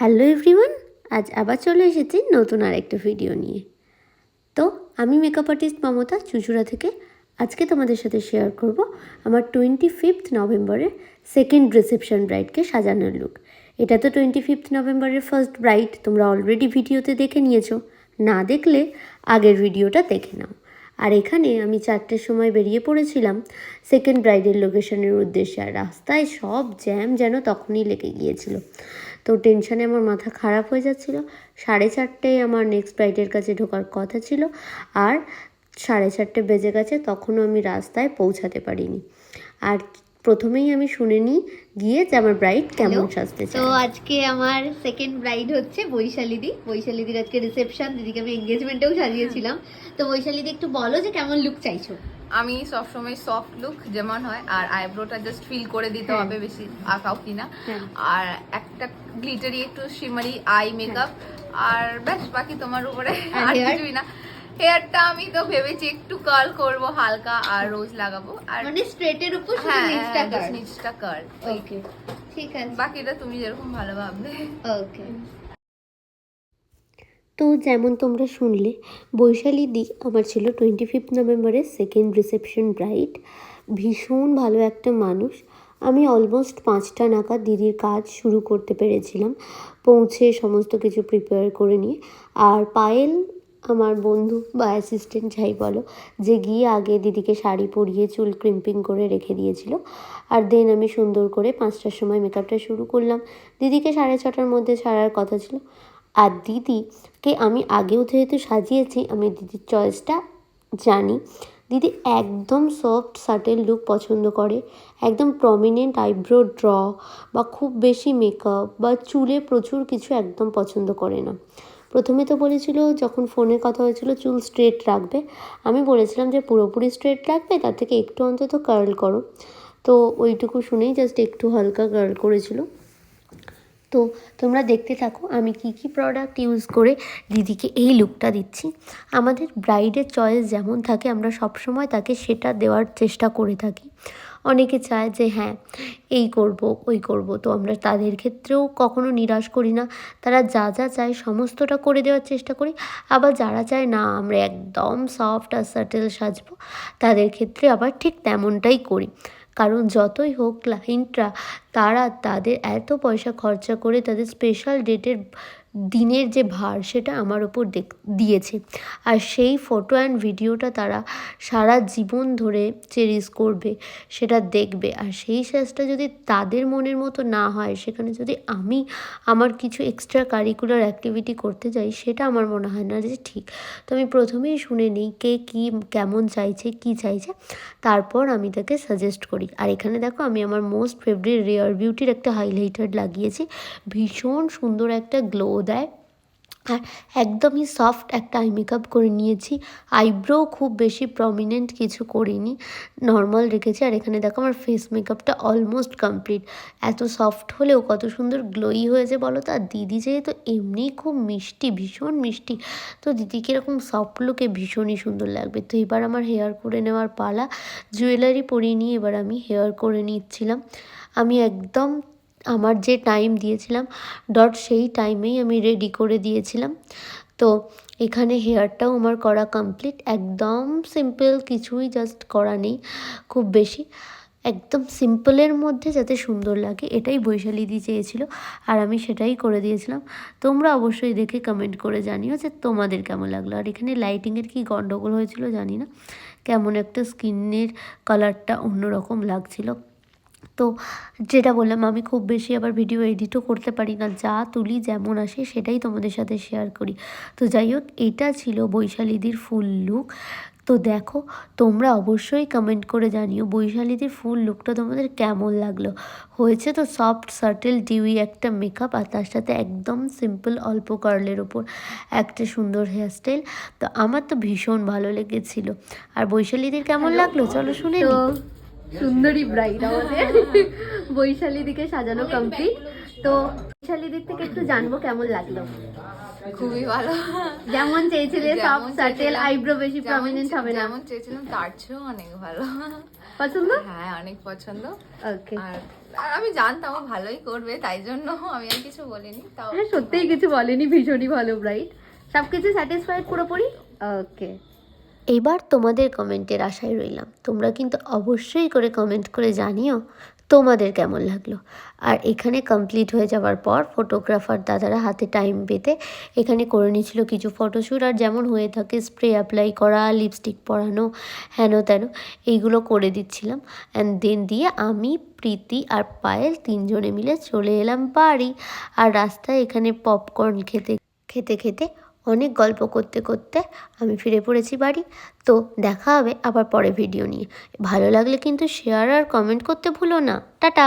Hello everyone, আজ আবার চলে এসেছি নতুন আর একটা ভিডিও নিয়ে। তো আমি মেকআপ আর্টিস্ট মমতা চুঁচুড়া থেকে আজকে তোমাদের সাথে শেয়ার করব আমার 25th নভেম্বরের সেকেন্ড রিসেপশন ব্রাইডকে সাজানোর লুক। এটা তো 25th নভেম্বরের ফার্স্ট ব্রাইড, তোমরা অলরেডি ভিডিওতে দেখে নিয়েছো। না দেখলে আগের ভিডিওটা দেখে নাও। আর এখানে আমি 4টের সময় বেরিয়ে পড়েছিলাম সেকেন্ড ব্রাইডের লোকেশনের উদ্দেশ্যে, আর রাস্তায় সব জ্যাম যেন তখনই লেগে গিয়েছিল। তো টেনশানে আমার মাথা খারাপ হয়ে যাচ্ছিল। 4:30টায় আমার নেক্সট ব্রাইডের কাছে ঢোকার কথা ছিল, আর 4:30 বেজে গেছে, তখনও আমি রাস্তায় পৌঁছাতে পারিনি। আর প্রথমেই আমি শুনে নিই গিয়ে যে আমার ব্রাইড কেমন সাজতে চায়। তো আজকে আমার সেকেন্ড ব্রাইড হচ্ছে বৈশালীদির আজকে রিসেপশন। দিদিকে আমি এঙ্গেজমেন্টেও সাজিয়েছিলাম। তো বৈশালীদি একটু বলো যে কেমন লুক চাইছো। আমি সবসময় সফট লুক যেমন হয়, আর আইব্রোটা জাস্ট ফিল করে দিতে হবে, বেশি আঁকাও কিনা, আর একটা গ্লিটারি একটু শিমারি আই মেকআপ, আর ব্যাস বাকি তোমার উপরে আর কিছুই না। হেয়ারটা আমি তো ভেবেছি একটু কার্ল করব হালকা, আর রোজ লাগাবো, আর মানে স্ট্রেটের উপর শুধু নিচটা কার্ল। ওকে, ঠিক আছে, বাকিটা তুমি যেরকম ভালো ভাববে। ওকে। তো যেমন তোমরা শুনলে, বৈশালীদি আমার ছিল 25th নভেম্বরের সেকেন্ড রিসেপশন ব্রাইড। ভীষণ ভালো একটা মানুষ। আমি অলমোস্ট 5টা নাগাদ দিদির কাজ শুরু করতে পেরেছিলাম, পৌঁছে সমস্ত কিছু প্রিপেয়ার করে নিয়ে। আর পায়েল আমার বন্ধু বা অ্যাসিস্ট্যান্ট যাই বলো, যে গিয়ে আগে দিদিকে শাড়ি পরিয়ে চুল ক্রিম্পিং করে রেখে দিয়েছিল। আর দেন আমি সুন্দর করে 5টার সময় মেকআপটা শুরু করলাম। দিদিকে 6:30টার মধ্যে ছাড়ার কথা ছিল। আর দিদিকে আমি আগেও যেহেতু সাজিয়েছি, আমি দিদির চয়েসটা জানি। দিদি একদম সফট সাটেল লুক পছন্দ করে, একদম প্রমিনেন্ট আইব্রো ড্র বা খুব বেশি মেকআপ বা চুলে প্রচুর কিছু একদম পছন্দ করে না। প্রথমে তো বলেছিল, যখন ফোনে কথা হয়েছিল চুল স্ট্রেট রাখবে, আমি বলেছিলাম যে পুরোপুরি স্ট্রেট রাখবে, তার থেকে একটু অন্তত কার্ল করো। তো ওইটুকু শুনেই জাস্ট একটু হালকা কার্ল করেছিল। তো তোমরা দেখতে থাকো আমি কি কি প্রোডাক্ট ইউজ করে দিদিকে এই লুকটা দিচ্ছি। আমাদের ব্রাইডের চয়েস যেমন থাকে, আমরা সবসময় তাকে সেটা দেওয়ার চেষ্টা করে থাকি। অনেকে চায় যে হ্যাঁ এই করব ওই করব, তো আমরা তাদের ক্ষেত্রেও কখনো নিরাশ করি না। তারা যা যা চায় সমস্তটা করে দেওয়ার চেষ্টা করি। আবার যারা চায় না আমরা একদম সফট আর সাটেল সাজবো, তাদের ক্ষেত্রে আবার ঠিক তেমনটাই করি। কারণ যতই হোক ক্লায়েন্টরা, তারা তাদের এত পয়সা খরচা করে তাদের স্পেশাল ডেটের দিনের যে ভার, সেটা আমার ওপর দিয়েছে। আর সেই ফটো অ্যান্ড ভিডিওটা তারা সারা জীবন ধরে চেরিশ করবে, সেটা দেখবে। আর সেই সাজটা যদি তাদের মনের মতো না হয়, সেখানে যদি আমি আমার কিছু এক্সট্রা কারিকুলার অ্যাক্টিভিটি করতে যাই, সেটা আমার মনে হয় না যে ঠিক। তো আমি প্রথমেই শুনে নিই কে কী কেমন চাইছে, কী চাইছে, তারপর আমি তাকে সাজেস্ট করি। আর এখানে দেখো আমি আমার মোস্ট ফেভারিট রেয়ার বিউটির একটা হাইলাইটার লাগিয়েছি, ভীষণ সুন্দর একটা গ্লো দেয়। আর একদমই সফট একটা আই মেকআপ করে নিয়েছি, আইব্রো খুব বেশি প্রমিনেন্ট কিছু করিনি, নর্মাল রেখেছি। আর এখানে দেখো আমার ফেস মেকআপটা অলমোস্ট কমপ্লিট। এত সফট হলেও কত সুন্দর গ্লোই হয়েছে বলো তো। আর দিদি যেহেতু এমনিই খুব মিষ্টি, ভীষণ মিষ্টি, তো দিদিকে এরকম সফট লুকে ভীষণই সুন্দর লাগবে। তো এবার আমার হেয়ার করে নেওয়ার পালা। জুয়েলারি পরিয়ে নিয়ে এবার আমি হেয়ার করে নিচ্ছিলাম। আমি একদম আমার যে টাইম দিয়েছিলাম সেই টাইমেই আমি রেডি করে দিয়েছিলাম। তো এখানে হেয়ারটাও আমার করা কমপ্লিট, একদম সিম্পল, কিছুই জাস্ট করা নেই খুব বেশি, একদম সিম্পলের মধ্যে যাতে সুন্দর লাগে, এটাই বৈশালীদি চেয়েছিল, আর আমি সেটাই করে দিয়েছিলাম। তোমরা অবশ্যই দেখে কমেন্ট করে জানিও যে তোমাদের কেমন লাগলো। আর এখানে লাইটিংয়ের কি গন্ডগোল হয়েছিল জানি না, কেমন একটা স্কিনের কালারটা অন্যরকম লাগছিল। তো যেটা বললাম, আমি খুব বেশি আবার ভিডিও এডিটও করতে পারি না, যা তুলি যেমন আসে সেটাই তোমাদের সাথে শেয়ার করি। তো যাই হোক, এটা ছিল বৈশালীদির ফুল লুক। তো দেখো, তোমরা অবশ্যই কমেন্ট করে জানিও বৈশালীদির ফুল লুকটা তোমাদের কেমন লাগলো। হয়েছে তো সফট সাটেল ডিউই একটা মেকআপ, আর তার সাথে একদম সিম্পল অল্প কার্লের ওপর একটা সুন্দর হেয়ারস্টাইল। তো আমার তো ভীষণ ভালো লেগেছিল। আর বৈশালীদির কেমন লাগলো চলো শুনে নিই। সুন্দরী ব্রাইড আমাদের বৈশালীদিকে সাজানো কমপ্লিট। তো বৈশালীদির থেকে একটু জানবো কেমন লাগলো। খুবই ভালো, যেমন চেয়েছিলে সফট সাটেল, আইব্রো বেশি প্রমিনেন্ট হবে না, যেমন চেয়েছিলাম তার চেয়েও অনেক ভালো। পছন্দ? হ্যাঁ অনেক পছন্দ। ওকে, আর আর আমি জানতাম ও ভালোই করবে, তাই জন্য আমি আর কিছু বলিনি। তাও হ্যাঁ সত্যিই কিছু বলেনি, ভীষণই ভালো ব্রাইড, সব কিছু স্যাটিসফাইড পুরোপুরি। ওকে, এবার তোমাদের কমেন্টের আশায় রইলাম। তোমরা কিন্তু অবশ্যই করে কমেন্ট করে জানিও তোমাদের কেমন লাগলো। আর এখানে কমপ্লিট হয়ে যাওয়ার পর ফটোগ্রাফার দাদারা হাতে টাইম পেতে এখানে করে নিয়েছিল কিছু ফটোশ্যুট। আর যেমন হয়ে থাকে স্প্রে অ্যাপ্লাই করা, লিপস্টিক পরানো, হেন তেন এইগুলো করে দিচ্ছিলাম। অ্যান্ড দেন দিয়ে আমি, প্রীতি আর পায়েল তিনজনে মিলে চলে এলাম বাড়ি। আর রাস্তায় এখানে পপকর্ন খেতে খেতে খেতে অনেক গল্প করতে করতে আমি ফিরে পড়েছি বাড়ি। তো দেখা হবে আবার পরে ভিডিও নিয়ে। ভালো লাগলে কিন্তু শেয়ার আর কমেন্ট করতে ভুলো না। টাটা।